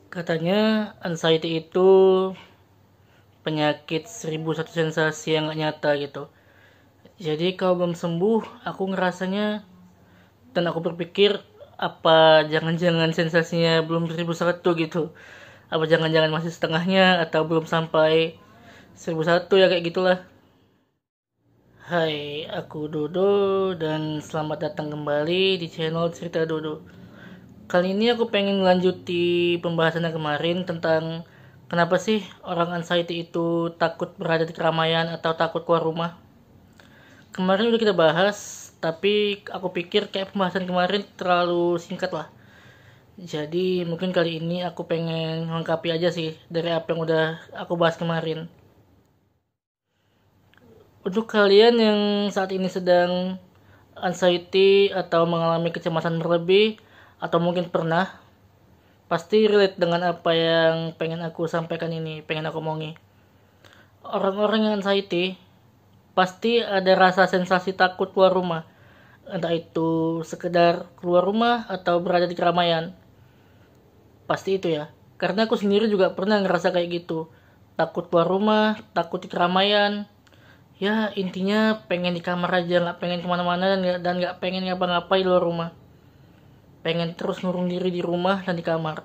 Katanya anxiety itu penyakit 1001 sensasi yang gak nyata gitu. Jadi kalau belum sembuh, aku ngerasanya dan aku berpikir apa jangan-jangan sensasinya belum 1001 gitu. Apa jangan-jangan masih setengahnya atau belum sampai 1001 ya kayak gitulah. Hai, aku Dodo dan selamat datang kembali di channel Cerita Dodo. Kali ini aku pengen lanjuti pembahasan yang kemarin tentang kenapa sih orang anxiety itu takut berada di keramaian atau takut keluar rumah. Kemarin udah kita bahas, tapi aku pikir kayak pembahasan kemarin terlalu singkat lah. Jadi mungkin kali ini aku pengen melengkapi aja sih dari apa yang udah aku bahas kemarin. Untuk kalian yang saat ini sedang anxiety atau mengalami kecemasan berlebih atau mungkin pernah, pasti relate dengan apa yang pengen aku sampaikan ini, pengen aku omongi. Orang-orang yang anxiety pasti ada rasa sensasi takut keluar rumah. Entah itu sekedar keluar rumah atau berada di keramaian. Pasti itu ya. Karena aku sendiri juga pernah ngerasa kayak gitu. Takut keluar rumah, takut di keramaian. Ya intinya pengen di kamar aja, gak pengen kemana-mana dan gak pengen ngapa-ngapain di luar rumah. Pengen terus ngurung diri di rumah dan di kamar.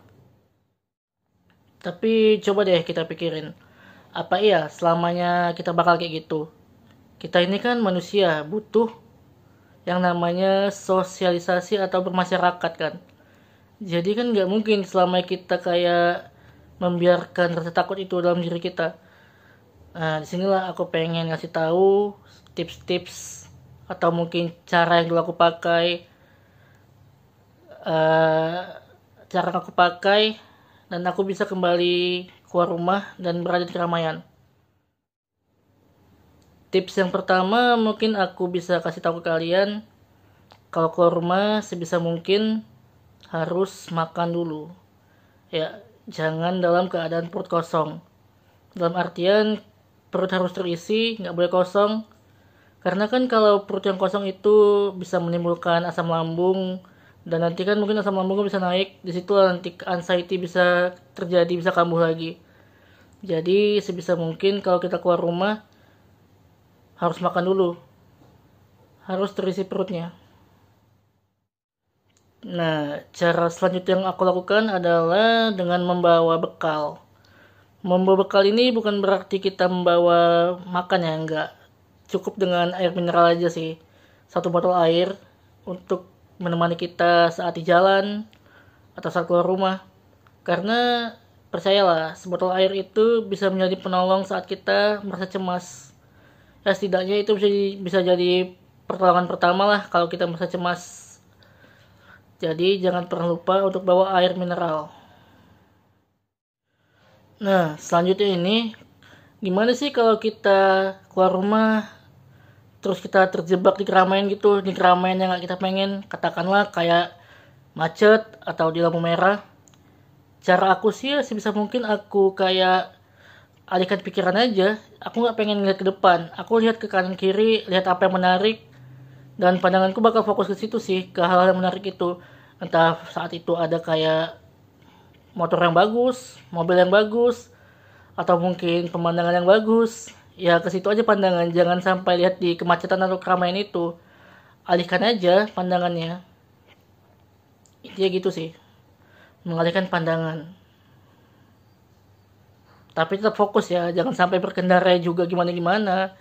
Tapi coba deh kita pikirin. Apa iya selamanya kita bakal kayak gitu? Kita ini kan manusia, butuh yang namanya sosialisasi atau bermasyarakat kan. Jadi kan nggak mungkin selama kita kayak membiarkan rasa takut itu dalam diri kita. Nah, disinilah aku pengen ngasih tahu tips-tips atau mungkin cara yang dulu aku pakai, eh, cara yang aku pakai dan aku bisa kembali keluar rumah dan berada di keramaian. Tips yang pertama mungkin aku bisa kasih tahu ke kalian, kalau keluar rumah sebisa mungkin harus makan dulu. Ya, jangan dalam keadaan perut kosong. Dalam artian perut harus terisi, nggak boleh kosong. Karena kan kalau perut yang kosong itu bisa menimbulkan asam lambung dan nanti kan mungkin asam lambung bisa naik. Di situ nanti anxiety bisa terjadi, bisa kambuh lagi. Jadi sebisa mungkin kalau kita keluar rumah harus makan dulu. Harus terisi perutnya. Nah, cara selanjutnya yang aku lakukan adalah dengan membawa bekal. Membawa bekal ini bukan berarti kita membawa makan ya, enggak. Cukup dengan air mineral aja sih. Satu botol air untuk menemani kita saat di jalan atau saat keluar rumah. Karena percayalah, sebotol air itu bisa menjadi penolong saat kita merasa cemas. Ya setidaknya itu bisa jadi pertolongan pertama lah kalau kita merasa cemas. Jadi jangan pernah lupa untuk bawa air mineral. Nah, selanjutnya ini gimana sih kalau kita keluar rumah terus kita terjebak di keramaian gitu, di keramaian yang gak kita pengen, katakanlah kayak macet atau di lampu merah. Cara aku sih ya sebisa mungkin aku kayak alihkan pikiran aja. Aku gak pengen ngeliat ke depan, aku lihat ke kanan kiri, lihat apa yang menarik, dan pandanganku bakal fokus ke situ sih, ke hal-hal yang menarik itu. Entah saat itu ada kayak motor yang bagus, mobil yang bagus, atau mungkin pemandangan yang bagus. Ya ke situ aja pandangan, jangan sampai lihat di kemacetan atau keramaian itu. Alihkan aja pandangannya. Intinya gitu sih, mengalihkan pandangan. Tapi tetap fokus ya, jangan sampai berkendara juga gimana-gimana.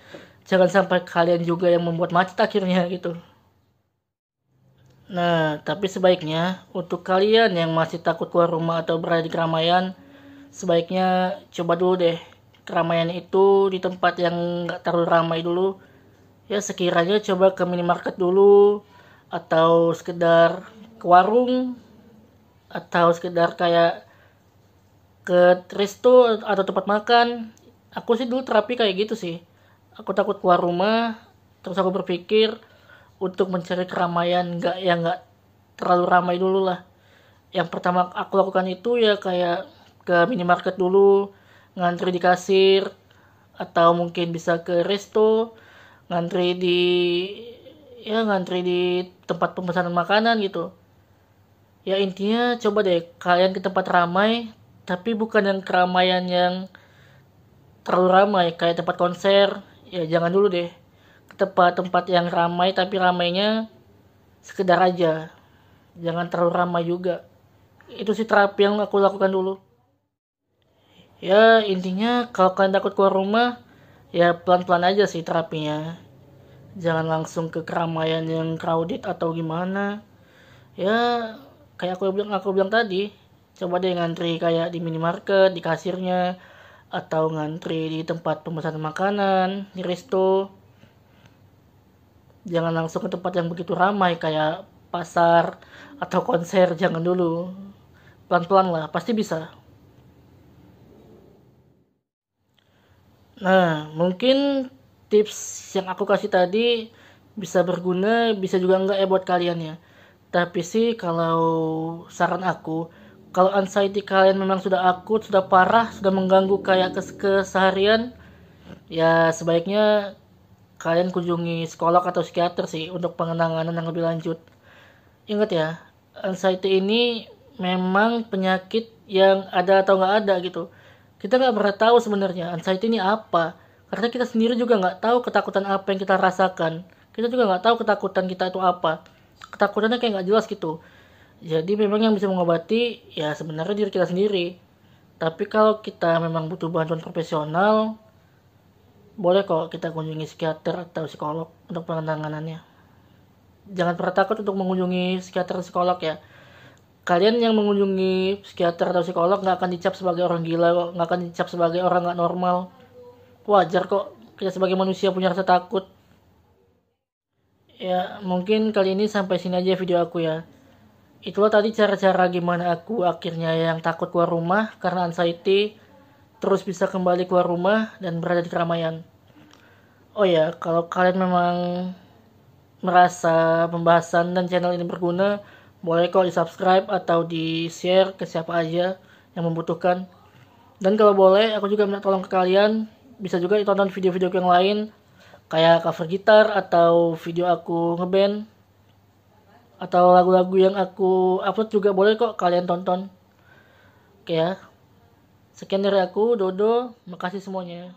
Jangan sampai kalian juga yang membuat macet akhirnya gitu. Nah, tapi sebaiknya untuk kalian yang masih takut keluar rumah atau berada di keramaian, sebaiknya coba dulu deh keramaian itu di tempat yang gak terlalu ramai dulu. Ya sekiranya coba ke minimarket dulu, atau sekedar ke warung, atau sekedar kayak ke resto atau tempat makan. Aku sih dulu terapi kayak gitu sih. Aku takut keluar rumah, terus aku berpikir untuk mencari keramaian nggak terlalu ramai dulu lah. Yang pertama aku lakukan itu ya kayak ke minimarket dulu, ngantri di kasir, atau mungkin bisa ke resto, ngantri di ngantri di tempat pemesanan makanan gitu. Ya intinya coba deh kalian ke tempat ramai, Tapi bukan yang keramaian yang terlalu ramai kayak tempat konser. Ya jangan dulu deh. Ke tempat-tempat yang ramai tapi ramainya sekedar aja. Jangan terlalu ramai juga. Itu sih terapi yang aku lakukan dulu. Ya intinya kalau kalian takut keluar rumah, ya pelan-pelan aja sih terapinya. Jangan langsung ke keramaian yang crowded atau gimana. Ya kayak aku bilang tadi, coba deh ngantri kayak di minimarket, di kasirnya, atau ngantri di tempat pemesanan makanan, di resto. Jangan langsung ke tempat yang begitu ramai kayak pasar atau konser, jangan dulu. Pelan-pelan lah, pasti bisa. Nah, mungkin tips yang aku kasih tadi bisa berguna, bisa juga enggak ya buat kalian ya. Tapi sih kalau saran aku, kalau anxiety kalian memang sudah akut, sudah parah, sudah mengganggu kayak keseharian, ya sebaiknya kalian kunjungi psikolog atau psikiater sih untuk pengenanganan yang lebih lanjut. Ingat ya, anxiety ini memang penyakit yang ada atau nggak ada gitu. Kita nggak pernah tahu sebenarnya anxiety ini apa. Karena kita sendiri juga nggak tahu ketakutan apa yang kita rasakan. Kita juga nggak tahu ketakutan kita itu apa. Ketakutannya kayak nggak jelas gitu. Jadi memang yang bisa mengobati ya sebenarnya diri kita sendiri. Tapi kalau kita memang butuh bantuan profesional, boleh kok kita kunjungi psikiater atau psikolog untuk penanganannya. Jangan pernah takut untuk mengunjungi psikiater atau psikolog ya. Kalian yang mengunjungi psikiater atau psikolog nggak akan dicap sebagai orang gila kok, nggak akan dicap sebagai orang nggak normal. Wajar kok kita sebagai manusia punya rasa takut. Ya mungkin kali ini sampai sini aja video aku ya. Itulah tadi cara-cara gimana aku akhirnya yang takut keluar rumah karena anxiety, terus bisa kembali keluar rumah dan berada di keramaian. Oh ya, kalau kalian memang merasa pembahasan dan channel ini berguna, boleh kok di subscribe atau di share ke siapa aja yang membutuhkan. Dan kalau boleh, aku juga minta tolong ke kalian, bisa juga ditonton video-video yang lain, kayak cover gitar atau video aku ngeband, atau lagu-lagu yang aku upload juga boleh kok kalian tonton. Oke ya, sekian dari aku, Dodo, makasih semuanya.